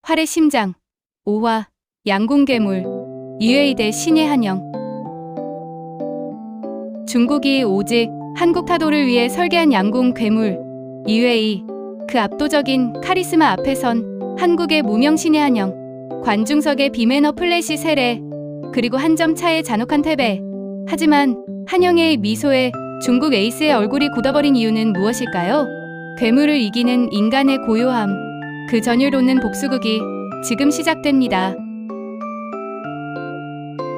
활의 심장, 5화, 양궁괴물, 유웨이 대 신의 한영. 중국이 오직 한국 타도를 위해 설계한 양궁 괴물, 유웨이. 그 압도적인 카리스마 앞에선 한국의 무명 신의 한영, 관중석의 비매너 플래시 세례, 그리고 한 점 차의 잔혹한 패배. 하지만 한영의 미소에 중국 에이스의 얼굴이 굳어버린 이유는 무엇일까요? 괴물을 이기는 인간의 고요함, 그 전율 돋는 복수극이 지금 시작됩니다.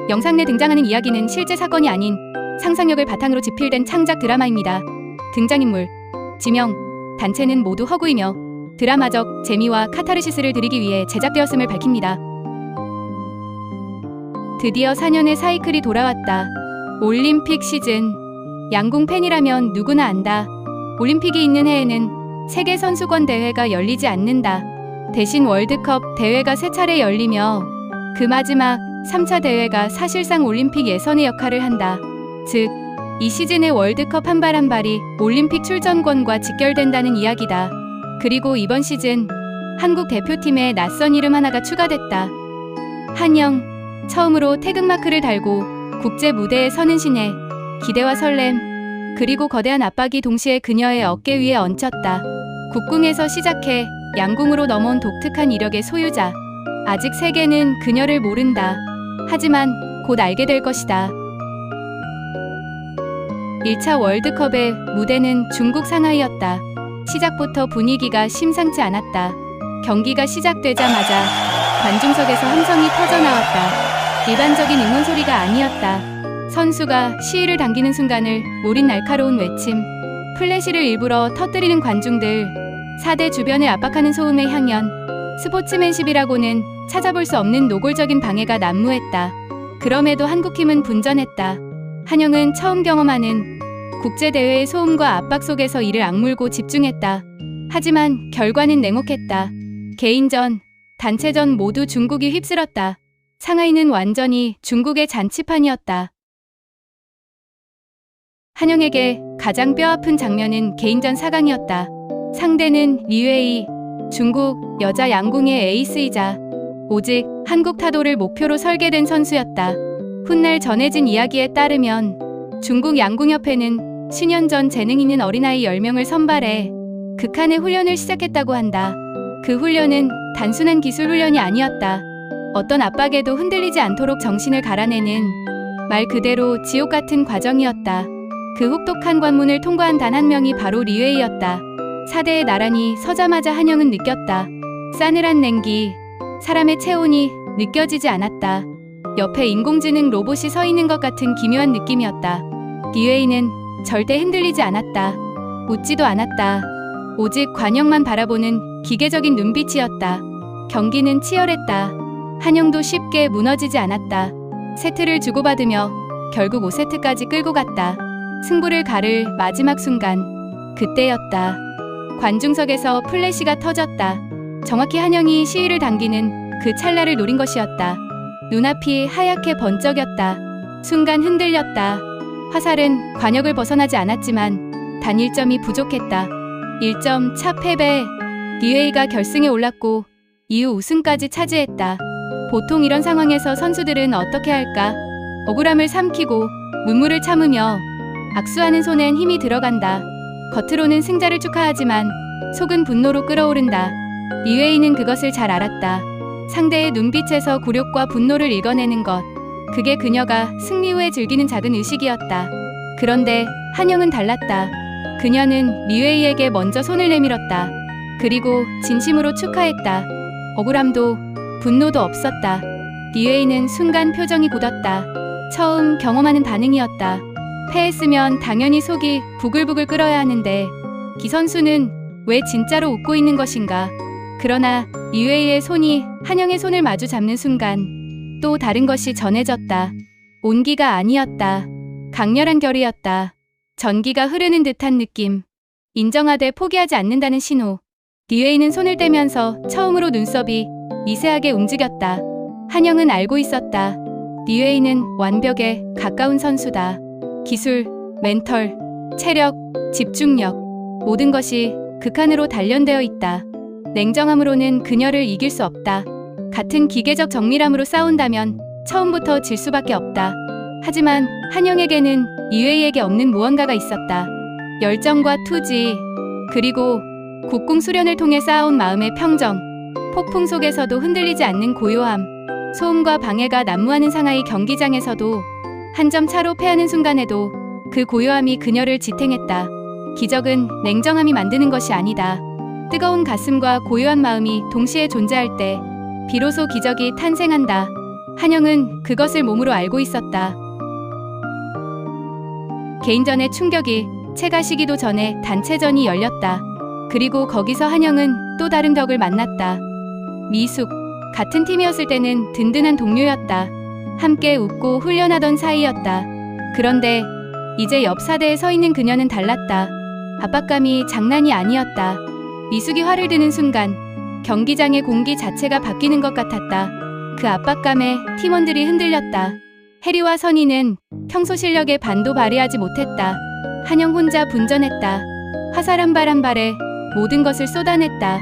영상 내 등장하는 이야기는 실제 사건이 아닌 상상력을 바탕으로 집필된 창작 드라마입니다. 등장인물, 지명, 단체는 모두 허구이며 드라마적 재미와 카타르시스를 드리기 위해 제작되었음을 밝힙니다. 드디어 4년의 사이클이 돌아왔다. 올림픽 시즌. 양궁 팬이라면 누구나 안다. 올림픽이 있는 해에는 세계선수권 대회가 열리지 않는다. 대신 월드컵 대회가 3차례 열리며 그 마지막 3차 대회가 사실상 올림픽 예선의 역할을 한다. 즉, 이 시즌의 월드컵 한 발 한 발이 올림픽 출전권과 직결된다는 이야기다. 그리고 이번 시즌 한국 대표팀에 낯선 이름 하나가 추가됐다. 한영. 처음으로 태극마크를 달고 국제 무대에 서는 신의 기대와 설렘, 그리고 거대한 압박이 동시에 그녀의 어깨 위에 얹혔다. 국궁에서 시작해 양궁으로 넘어온 독특한 이력의 소유자. 아직 세계는 그녀를 모른다. 하지만 곧 알게 될 것이다. 1차 월드컵의 무대는 중국 상하이였다. 시작부터 분위기가 심상치 않았다. 경기가 시작되자마자 관중석에서 함성이 터져나왔다. 일반적인 응원 소리가 아니었다. 선수가 시위를 당기는 순간을 노린 날카로운 외침, 플래시를 일부러 터뜨리는 관중들, 4대 주변을 압박하는 소음의 향연, 스포츠맨십이라고는 찾아볼 수 없는 노골적인 방해가 난무했다. 그럼에도 한국팀은 분전했다. 한영은 처음 경험하는 국제대회의 소음과 압박 속에서 이를 악물고 집중했다. 하지만 결과는 냉혹했다. 개인전, 단체전 모두 중국이 휩쓸었다. 상하이는 완전히 중국의 잔치판이었다. 한영에게 가장 뼈아픈 장면은 개인전 4강이었다. 상대는 유웨이, 중국 여자 양궁의 에이스이자 오직 한국 타도를 목표로 설계된 선수였다. 훗날 전해진 이야기에 따르면 중국 양궁협회는 10년 전 재능 있는 어린아이 10명을 선발해 극한의 훈련을 시작했다고 한다. 그 훈련은 단순한 기술 훈련이 아니었다. 어떤 압박에도 흔들리지 않도록 정신을 갈아내는 말 그대로 지옥 같은 과정이었다. 그 혹독한 관문을 통과한 단 한 명이 바로 리웨이였다. 4대에 나란히 서자마자 한영은 느꼈다. 싸늘한 냉기, 사람의 체온이 느껴지지 않았다. 옆에 인공지능 로봇이 서 있는 것 같은 기묘한 느낌이었다. 리웨이는 절대 흔들리지 않았다. 웃지도 않았다. 오직 관영만 바라보는 기계적인 눈빛이었다. 경기는 치열했다. 한영도 쉽게 무너지지 않았다. 세트를 주고받으며 결국 5세트까지 끌고 갔다. 승부를 가를 마지막 순간, 그때였다. 관중석에서 플래시가 터졌다. 정확히 한영이 시위를 당기는 그 찰나를 노린 것이었다. 눈앞이 하얗게 번쩍였다. 순간 흔들렸다. 화살은 관역을 벗어나지 않았지만 단 1점이 부족했다. 1점 차 패배. 리웨이가 결승에 올랐고 이후 우승까지 차지했다. 보통 이런 상황에서 선수들은 어떻게 할까? 억울함을 삼키고 눈물을 참으며 악수하는 손엔 힘이 들어간다. 겉으로는 승자를 축하하지만 속은 분노로 끓어오른다. 리웨이는 그것을 잘 알았다. 상대의 눈빛에서 굴욕과 분노를 읽어내는 것, 그게 그녀가 승리 후에 즐기는 작은 의식이었다. 그런데 한영은 달랐다. 그녀는 리웨이에게 먼저 손을 내밀었다. 그리고 진심으로 축하했다. 억울함도 분노도 없었다. 리웨이는 순간 표정이 굳었다. 처음 경험하는 반응이었다. 패했으면 당연히 속이 부글부글 끓어야 하는데 기 선수는 왜 진짜로 웃고 있는 것인가? 그러나 리웨이의 손이 한영의 손을 마주 잡는 순간 또 다른 것이 전해졌다. 온기가 아니었다. 강렬한 결의였다. 전기가 흐르는 듯한 느낌. 인정하되 포기하지 않는다는 신호. 리웨이는 손을 떼면서 처음으로 눈썹이 미세하게 움직였다. 한영은 알고 있었다. 리웨이는 완벽에 가까운 선수다. 기술, 멘털, 체력, 집중력, 모든 것이 극한으로 단련되어 있다. 냉정함으로는 그녀를 이길 수 없다. 같은 기계적 정밀함으로 싸운다면 처음부터 질 수밖에 없다. 하지만 한영에게는 리웨이에게 없는 무언가가 있었다. 열정과 투지, 그리고 국궁 수련을 통해 쌓아온 마음의 평정, 폭풍 속에서도 흔들리지 않는 고요함, 소음과 방해가 난무하는 상하이 경기장에서도 한 점 차로 패하는 순간에도 그 고요함이 그녀를 지탱했다. 기적은 냉정함이 만드는 것이 아니다. 뜨거운 가슴과 고요한 마음이 동시에 존재할 때 비로소 기적이 탄생한다. 한영은 그것을 몸으로 알고 있었다. 개인전의 충격이 채가시기도 전에 단체전이 열렸다. 그리고 거기서 한영은 또 다른 덕을 만났다. 미숙. 같은 팀이었을 때는 든든한 동료였다. 함께 웃고 훈련하던 사이였다. 그런데 이제 옆 사대에 서 있는 그녀는 달랐다. 압박감이 장난이 아니었다. 미숙이 활을 드는 순간 경기장의 공기 자체가 바뀌는 것 같았다. 그 압박감에 팀원들이 흔들렸다. 해리와 선희는 평소 실력에 반도 발휘하지 못했다. 한영 혼자 분전했다. 화살 한 발 한 발에 모든 것을 쏟아냈다.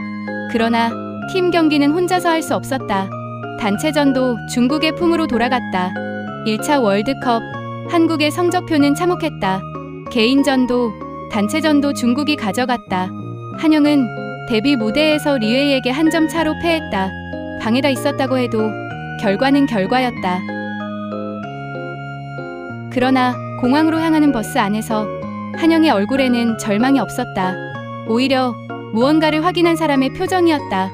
그러나 팀 경기는 혼자서 할 수 없었다. 단체전도 중국의 품으로 돌아갔다. 1차 월드컵, 한국의 성적표는 참혹했다. 개인전도 단체전도 중국이 가져갔다. 한영은 데뷔 무대에서 리웨이에게 한 점 차로 패했다. 방해가 있었다고 해도 결과는 결과였다. 그러나 공항으로 향하는 버스 안에서 한영의 얼굴에는 절망이 없었다. 오히려 무언가를 확인한 사람의 표정이었다.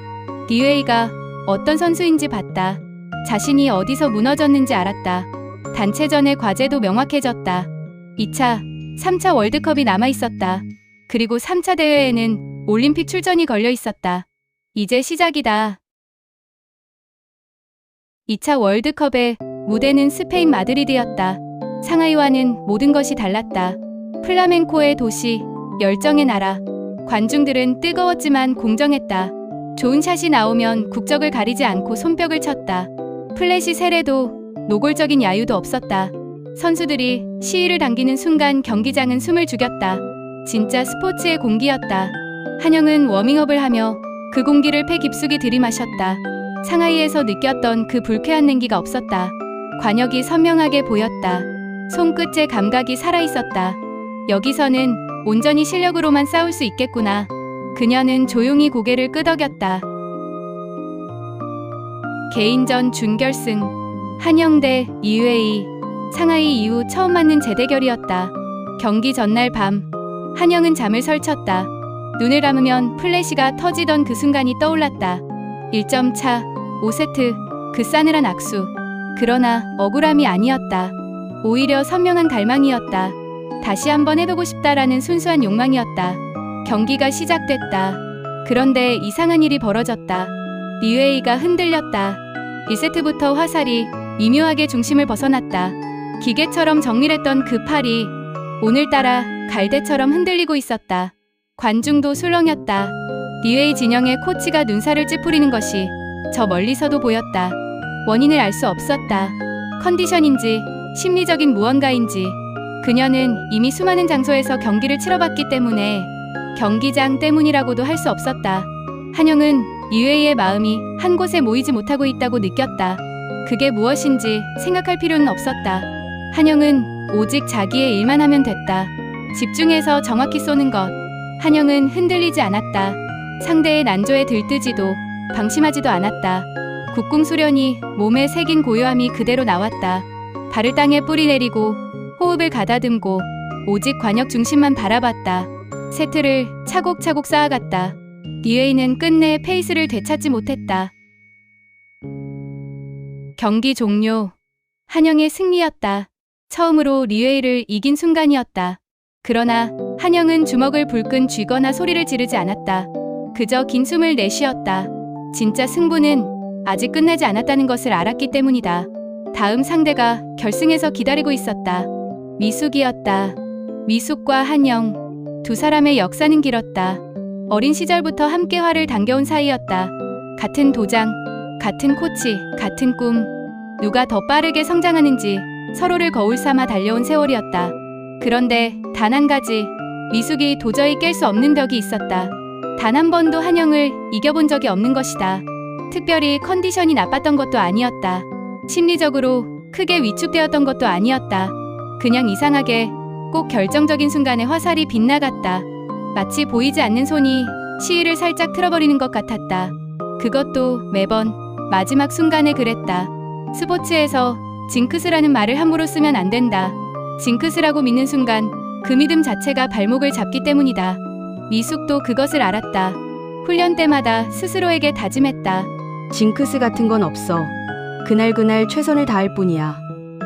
리웨이가 어떤 선수인지 봤다. 자신이 어디서 무너졌는지 알았다. 단체전의 과제도 명확해졌다. 2차, 3차 월드컵이 남아있었다. 그리고 3차 대회에는 올림픽 출전이 걸려 있었다. 이제 시작이다. 2차 월드컵의 무대는 스페인 마드리드였다. 상하이와는 모든 것이 달랐다. 플라멩코의 도시, 열정의 나라. 관중들은 뜨거웠지만 공정했다. 좋은 샷이 나오면 국적을 가리지 않고 손뼉을 쳤다. 플래시 세례도 노골적인 야유도 없었다. 선수들이 시위를 당기는 순간 경기장은 숨을 죽였다. 진짜 스포츠의 공기였다. 한영은 워밍업을 하며 그 공기를 폐 깊숙이 들이마셨다. 상하이에서 느꼈던 그 불쾌한 냉기가 없었다. 관역이 선명하게 보였다. 손끝의 감각이 살아있었다. 여기서는 온전히 실력으로만 싸울 수 있겠구나. 그녀는 조용히 고개를 끄덕였다. 개인전 준결승. 한영 대 리웨이. 상하이 이후 처음 맞는 재대결이었다. 경기 전날 밤, 한영은 잠을 설쳤다. 눈을 감으면 플래시가 터지던 그 순간이 떠올랐다. 1점 차, 5세트, 그 싸늘한 악수. 그러나 억울함이 아니었다. 오히려 선명한 갈망이었다. 다시 한번 해보고 싶다라는 순수한 욕망이었다. 경기가 시작됐다. 그런데 이상한 일이 벌어졌다. 리웨이가 흔들렸다. 1세트부터 화살이 미묘하게 중심을 벗어났다. 기계처럼 정밀했던 그 팔이 오늘따라 갈대처럼 흔들리고 있었다. 관중도 술렁였다. 리웨이 진영의 코치가 눈살을 찌푸리는 것이 저 멀리서도 보였다. 원인을 알 수 없었다. 컨디션인지 심리적인 무언가인지. 그녀는 이미 수많은 장소에서 경기를 치러봤기 때문에 경기장 때문이라고도 할 수 없었다. 한영은 리웨이의 마음이 한 곳에 모이지 못하고 있다고 느꼈다. 그게 무엇인지 생각할 필요는 없었다. 한영은 오직 자기의 일만 하면 됐다. 집중해서 정확히 쏘는 것. 한영은 흔들리지 않았다. 상대의 난조에 들뜨지도 방심하지도 않았다. 국궁 수련이 몸에 새긴 고요함이 그대로 나왔다. 발을 땅에 뿌리내리고 호흡을 가다듬고 오직 관역 중심만 바라봤다. 세트를 차곡차곡 쌓아갔다. 리웨이는 끝내 페이스를 되찾지 못했다. 경기 종료. 한영의 승리였다. 처음으로 리웨이를 이긴 순간이었다. 그러나 한영은 주먹을 불끈 쥐거나 소리를 지르지 않았다. 그저 긴 숨을 내쉬었다. 진짜 승부는 아직 끝나지 않았다는 것을 알았기 때문이다. 다음 상대가 결승에서 기다리고 있었다. 미숙이었다. 미숙과 한영, 두 사람의 역사는 길었다. 어린 시절부터 함께 활을 당겨온 사이였다. 같은 도장, 같은 코치, 같은 꿈. 누가 더 빠르게 성장하는지 서로를 거울 삼아 달려온 세월이었다. 그런데 단 한 가지, 미숙이 도저히 깰 수 없는 벽이 있었다. 단 한 번도 한영을 이겨본 적이 없는 것이다. 특별히 컨디션이 나빴던 것도 아니었다. 심리적으로 크게 위축되었던 것도 아니었다. 그냥 이상하게 꼭 결정적인 순간에 화살이 빗나갔다. 마치 보이지 않는 손이 시위를 살짝 틀어버리는 것 같았다. 그것도 매번 마지막 순간에 그랬다. 스포츠에서 징크스라는 말을 함부로 쓰면 안 된다. 징크스라고 믿는 순간 그 믿음 자체가 발목을 잡기 때문이다. 미숙도 그것을 알았다. 훈련 때마다 스스로에게 다짐했다. 징크스 같은 건 없어. 그날 최선을 다할 뿐이야.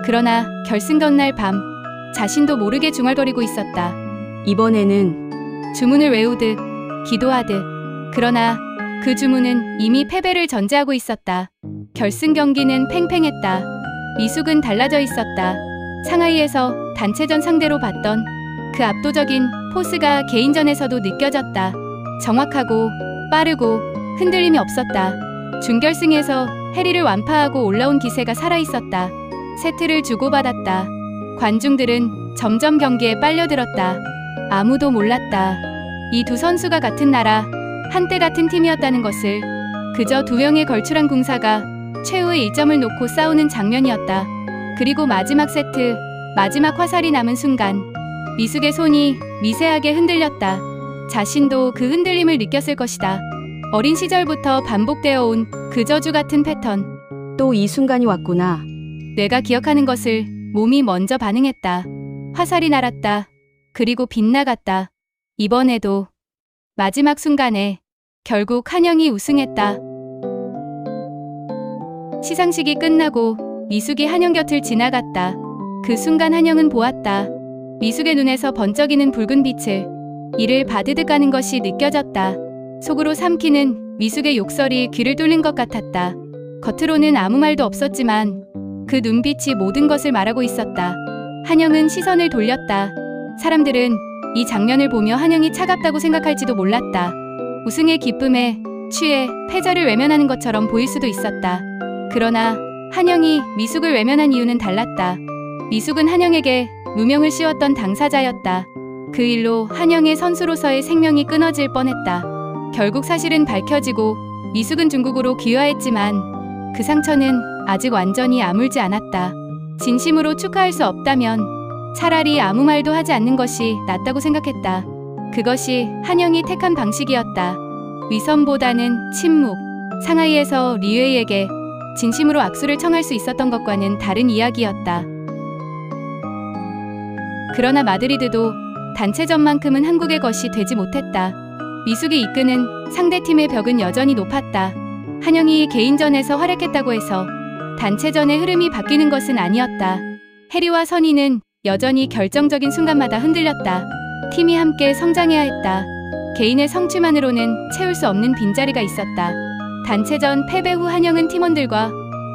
그러나 결승 전날 밤 자신도 모르게 중얼거리고 있었다. 이번에는 주문을 외우듯 기도하듯. 그러나 그 주문은 이미 패배를 전제하고 있었다. 결승 경기는 팽팽했다. 미숙은 달라져 있었다. 상하이에서 단체전 상대로 봤던 그 압도적인 포스가 개인전에서도 느껴졌다. 정확하고 빠르고 흔들림이 없었다. 준결승에서 해리를 완파하고 올라온 기세가 살아있었다. 세트를 주고받았다. 관중들은 점점 경기에 빨려들었다. 아무도 몰랐다. 이 두 선수가 같은 나라, 한때 같은 팀이었다는 것을. 그저 두 명의 걸출한 궁사가 최후의 일점을 놓고 싸우는 장면이었다. 그리고 마지막 세트, 마지막 화살이 남은 순간 미숙의 손이 미세하게 흔들렸다. 자신도 그 흔들림을 느꼈을 것이다. 어린 시절부터 반복되어 온 그 저주 같은 패턴. 또 이 순간이 왔구나. 뇌가 기억하는 것을 몸이 먼저 반응했다. 화살이 날았다. 그리고 빗나갔다. 이번에도 마지막 순간에 결국 한영이 우승했다. 시상식이 끝나고 미숙이 한영 곁을 지나갔다. 그 순간 한영은 보았다. 미숙의 눈에서 번쩍이는 붉은 빛을. 이를 바드득 가는 것이 느껴졌다. 속으로 삼키는 미숙의 욕설이 귀를 뚫는 것 같았다. 겉으로는 아무 말도 없었지만 그 눈빛이 모든 것을 말하고 있었다. 한영은 시선을 돌렸다. 사람들은 이 장면을 보며 한영이 차갑다고 생각할지도 몰랐다. 우승의 기쁨에 취해 패자를 외면하는 것처럼 보일 수도 있었다. 그러나 한영이 미숙을 외면한 이유는 달랐다. 미숙은 한영에게 누명을 씌웠던 당사자였다. 그 일로 한영의 선수로서의 생명이 끊어질 뻔했다. 결국 사실은 밝혀지고 미숙은 중국으로 귀화했지만 그 상처는 아직 완전히 아물지 않았다. 진심으로 축하할 수 없다면 차라리 아무 말도 하지 않는 것이 낫다고 생각했다. 그것이 한영이 택한 방식이었다. 위선보다는 침묵. 상하이에서 리웨이에게 진심으로 악수를 청할 수 있었던 것과는 다른 이야기였다. 그러나 마드리드도 단체전만큼은 한국의 것이 되지 못했다. 미숙이 이끄는 상대팀의 벽은 여전히 높았다. 한영이 개인전에서 활약했다고 해서 단체전의 흐름이 바뀌는 것은 아니었다. 해리와 선희는 여전히 결정적인 순간마다 흔들렸다. 팀이 함께 성장해야 했다. 개인의 성취만으로는 채울 수 없는 빈자리가 있었다. 단체전 패배 후 한영은 팀원들과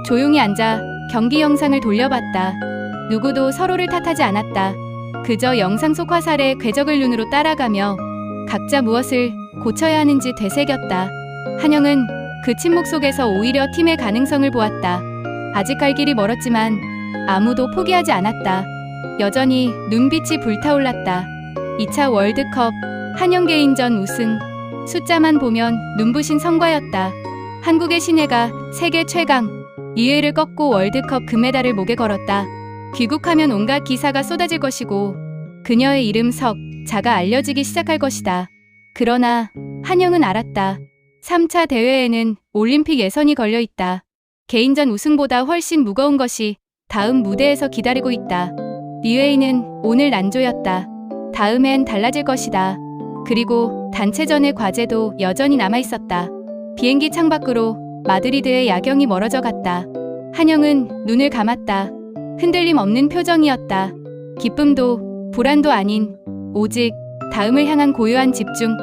조용히 앉아 경기 영상을 돌려봤다. 누구도 서로를 탓하지 않았다. 그저 영상 속 화살의 궤적을 눈으로 따라가며 각자 무엇을 고쳐야 하는지 되새겼다. 한영은 그 침묵 속에서 오히려 팀의 가능성을 보았다. 아직 갈 길이 멀었지만 아무도 포기하지 않았다. 여전히 눈빛이 불타올랐다. 2차 월드컵 한영 개인전 우승. 숫자만 보면 눈부신 성과였다. 한국의 신예가 세계 최강 이외를 꺾고 월드컵 금메달을 목에 걸었다. 귀국하면 온갖 기사가 쏟아질 것이고 그녀의 이름 자가 알려지기 시작할 것이다. 그러나 한영은 알았다. 3차 대회에는 올림픽 예선이 걸려있다. 개인전 우승보다 훨씬 무거운 것이 다음 무대에서 기다리고 있다. 리웨이는 오늘 난조였다. 다음엔 달라질 것이다. 그리고 단체전의 과제도 여전히 남아있었다. 비행기 창밖으로 마드리드의 야경이 멀어져 갔다. 한영은 눈을 감았다. 흔들림 없는 표정이었다. 기쁨도 불안도 아닌 오직 다음을 향한 고요한 집중.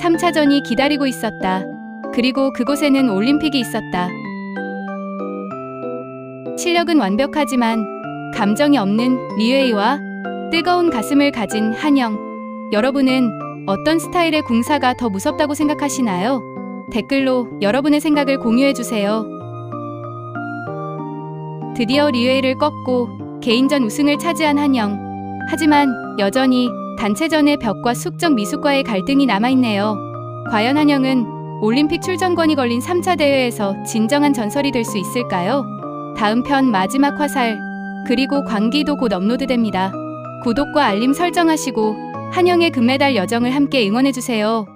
3차전이 기다리고 있었다. 그리고 그곳에는 올림픽이 있었다. 실력은 완벽하지만 감정이 없는 리웨이와 뜨거운 가슴을 가진 한영. 여러분은 어떤 스타일의 궁사가 더 무섭다고 생각하시나요? 댓글로 여러분의 생각을 공유해주세요. 드디어 리웨이를 꺾고 개인전 우승을 차지한 한영. 하지만 여전히 단체전의 벽과 숙적 미숙과의 갈등이 남아있네요. 과연 한영은 올림픽 출전권이 걸린 3차 대회에서 진정한 전설이 될 수 있을까요? 다음 편 마지막 화살, 그리고 광기도 곧 업로드됩니다. 구독과 알림 설정하시고 한영의 금메달 여정을 함께 응원해주세요.